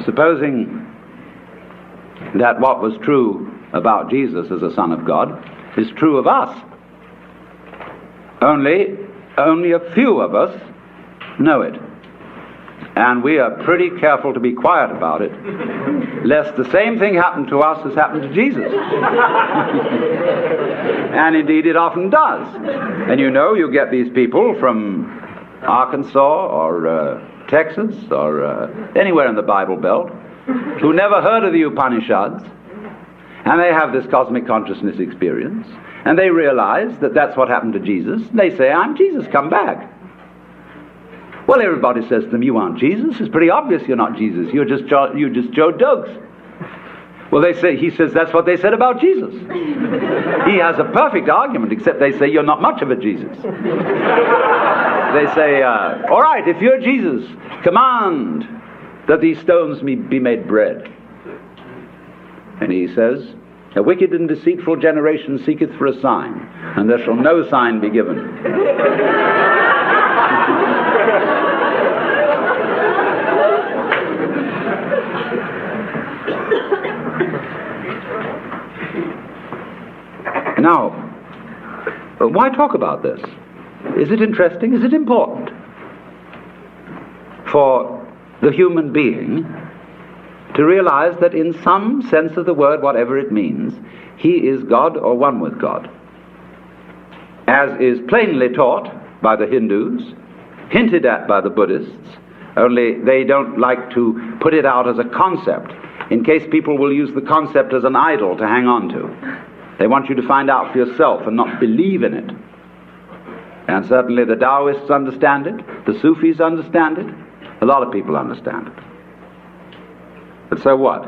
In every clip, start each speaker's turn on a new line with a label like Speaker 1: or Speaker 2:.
Speaker 1: supposing that what was true about Jesus as a Son of God is true of us. Only a few of us know it. And we are pretty careful to be quiet about it, lest the same thing happen to us as happened to Jesus. And indeed it often does. And you get these people from Arkansas or Texas or anywhere in the Bible Belt who never heard of the Upanishads, and they have this cosmic consciousness experience, and they realize that that's what happened to Jesus. They say, "I'm Jesus, come back." Well, everybody says to them, "You aren't Jesus. It's pretty obvious you're not Jesus. You're just Joe Dogs." Well, he says that's what they said about Jesus. He has a perfect argument, except they say you're not much of a Jesus. They say, "All right, if you're Jesus, command that these stones be made bread." And he says, "A wicked and deceitful generation seeketh for a sign, and there shall no sign be given." Now, why talk about this? Is it interesting? Is it important for the human being to realize that in some sense of the word, whatever it means, he is God or one with God, as is plainly taught by the Hindus, hinted at by the Buddhists, only they don't like to put it out as a concept, in case people will use the concept as an idol to hang on to. They want you to find out for yourself and not believe in it. And certainly the Taoists understand it, the Sufis understand it, a lot of people understand it. But so what?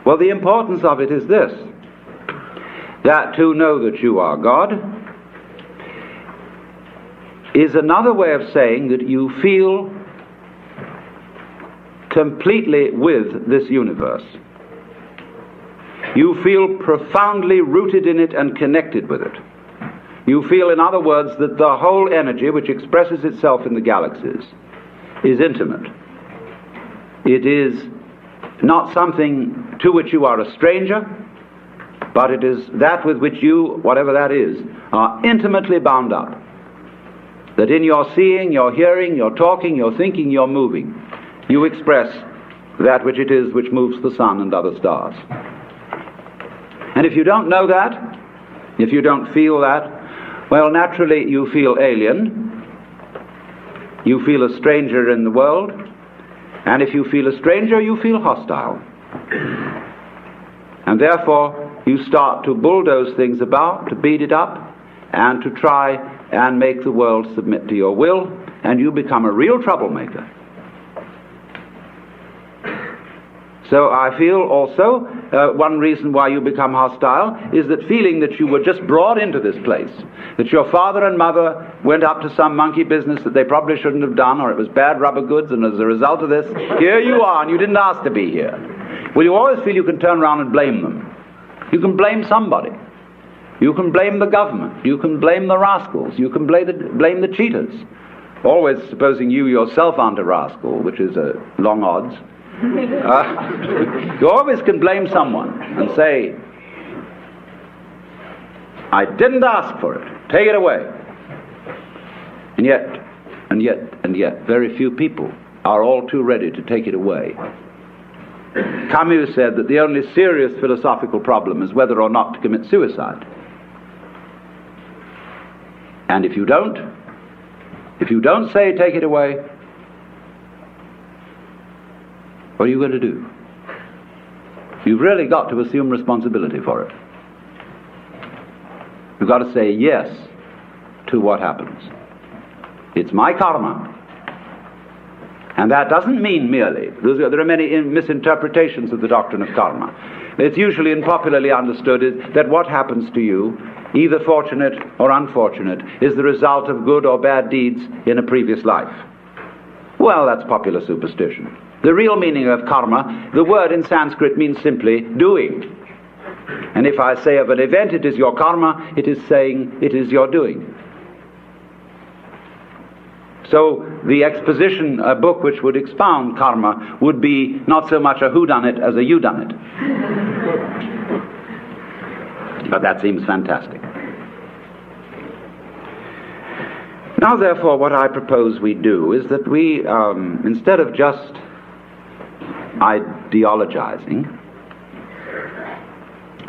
Speaker 1: Well, the importance of it is this, that to know that you are God is another way of saying that you feel completely with this universe. You feel profoundly rooted in it and connected with it. You feel, in other words, that the whole energy which expresses itself in the galaxies is intimate. It is not something to which you are a stranger, but it is that with which you, whatever that is, are intimately bound up. That in your seeing, your hearing, your talking, your thinking, your moving, you express that which it is which moves the sun and other stars. And if you don't know that, if you don't feel that, well, naturally you feel alien, you feel a stranger in the world, and if you feel a stranger, you feel hostile. And therefore, you start to bulldoze things about, to beat it up, and to try and make the world submit to your will, and you become a real troublemaker. So I feel also one reason why you become hostile is that feeling that you were just brought into this place, that your father and mother went up to some monkey business that they probably shouldn't have done, or it was bad rubber goods, and as a result of this, here you are, and you didn't ask to be here. Well, you always feel you can turn around and blame them. You can blame somebody. You can blame the government. You can blame the rascals. You can blame the cheaters. Always supposing you yourself aren't a rascal, which is a long odds. You always can blame someone and say, "I didn't ask for it. Take it away." And yet, very few people are all too ready to take it away. Camus said that the only serious philosophical problem is whether or not to commit suicide. And if you don't say, "Take it away," what are you going to do? You've really got to assume responsibility for it. You've got to say yes to what happens. It's my karma. And that doesn't mean merely, there are many misinterpretations of the doctrine of karma. It's usually and popularly understood is that what happens to you, either fortunate or unfortunate, is the result of good or bad deeds in a previous life. Well, that's popular superstition. The real meaning of karma, the word in Sanskrit means simply doing. And if I say of an event it is your karma, it is saying it is your doing. So the exposition, a book which would expound karma, would be not so much a whodunit as a youdunit. But that seems fantastic. Now, therefore, what I propose we do is that we, instead of just ideologizing,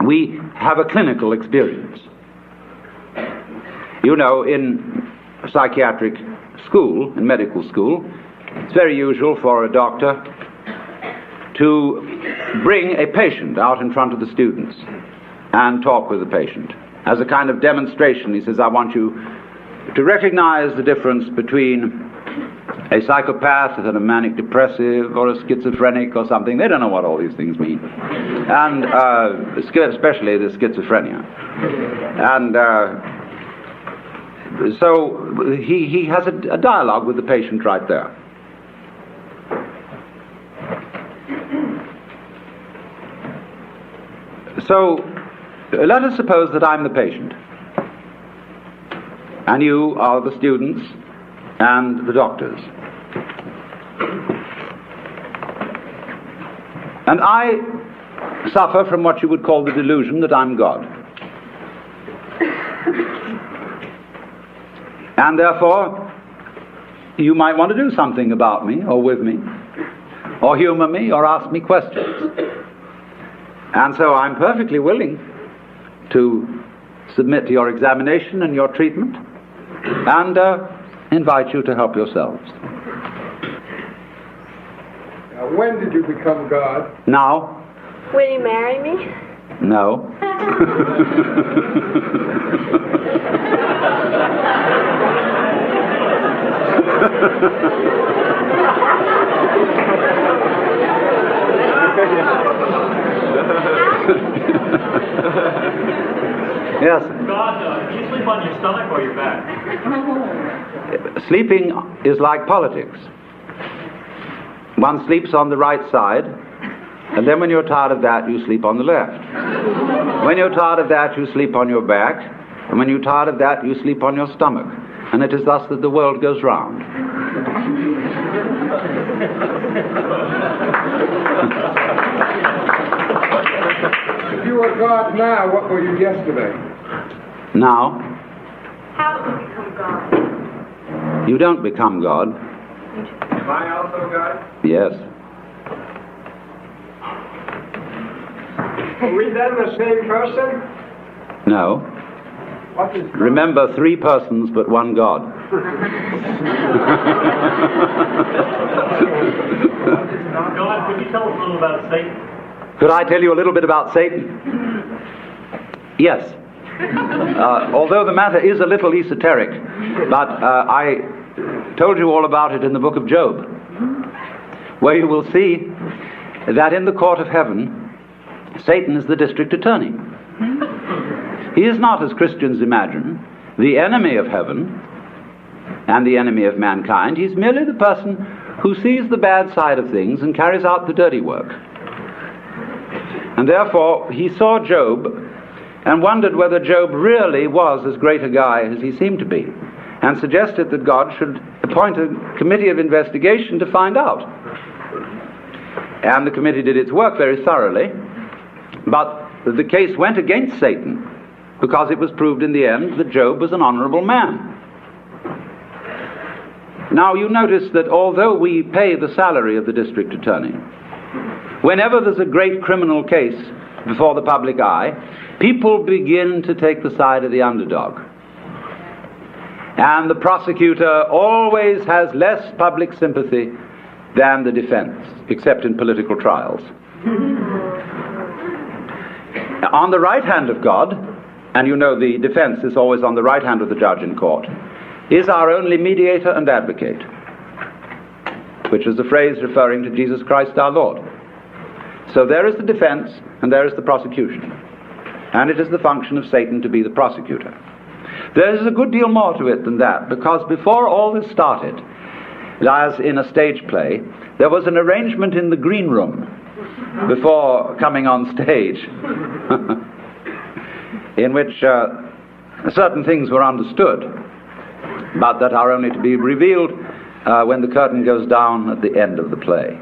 Speaker 1: we have a clinical experience. You know, in psychiatric school, in medical school, it's very usual for a doctor to bring a patient out in front of the students and talk with the patient. As a kind of demonstration, he says, I want you to recognize the difference between a psychopath and a manic depressive or a schizophrenic or something. They don't know what all these things mean. And especially the schizophrenia. And so he has a dialogue with the patient right there. So let us suppose that I'm the patient, and you are the students and the doctors. And I suffer from what you would call the delusion that I'm God. And therefore, you might want to do something about me, or with me, or humor me, or ask me questions. And so I'm perfectly willing to submit to your examination and your treatment, and invite you to help yourselves.
Speaker 2: Now, when did you become God?
Speaker 1: Now.
Speaker 3: Will you marry me?
Speaker 1: No. Yes.
Speaker 4: God, do you sleep on your stomach or your back?
Speaker 1: Sleeping is like politics. One sleeps on the right side, and then when you're tired of that, you sleep on the left. When you're tired of that, you sleep on your back, and when you're tired of that, you sleep on your stomach. And it is thus that the world goes round.
Speaker 2: If you were God now, what were you yesterday?
Speaker 1: Now,
Speaker 3: How do you become God?
Speaker 1: you don't become God.
Speaker 2: Am I also God?
Speaker 1: Yes.
Speaker 2: Are we then the same person?
Speaker 1: No.
Speaker 2: What is God?
Speaker 1: Remember, 3 persons but one God.
Speaker 4: God, could you tell us a little about Satan?
Speaker 1: Could I tell you a little bit about Satan? Yes. Although the matter is a little esoteric, but I told you all about it in the book of Job, where you will see that in the court of heaven, Satan is the district attorney. He is not, as Christians imagine, the enemy of heaven and the enemy of mankind. He's merely the person who sees the bad side of things and carries out the dirty work. And therefore, he saw Job and wondered whether Job really was as great a guy as he seemed to be, and suggested that God should appoint a committee of investigation to find out. And the committee did its work very thoroughly, but the case went against Satan, because it was proved in the end that Job was an honorable man. Now you notice that although we pay the salary of the district attorney, whenever there's a great criminal case before the public eye, people begin to take the side of the underdog. And the prosecutor always has less public sympathy than the defense, except in political trials. On the right hand of God, and you know the defense is always on the right hand of the judge in court, is our only mediator and advocate, which is the phrase referring to Jesus Christ our Lord. So there is the defense and there is the prosecution. And it is the function of Satan to be the prosecutor. There is a good deal more to it than that, because before all this started, as in a stage play, there was an arrangement in the green room before coming on stage in which certain things were understood, but that are only to be revealed when the curtain goes down at the end of the play.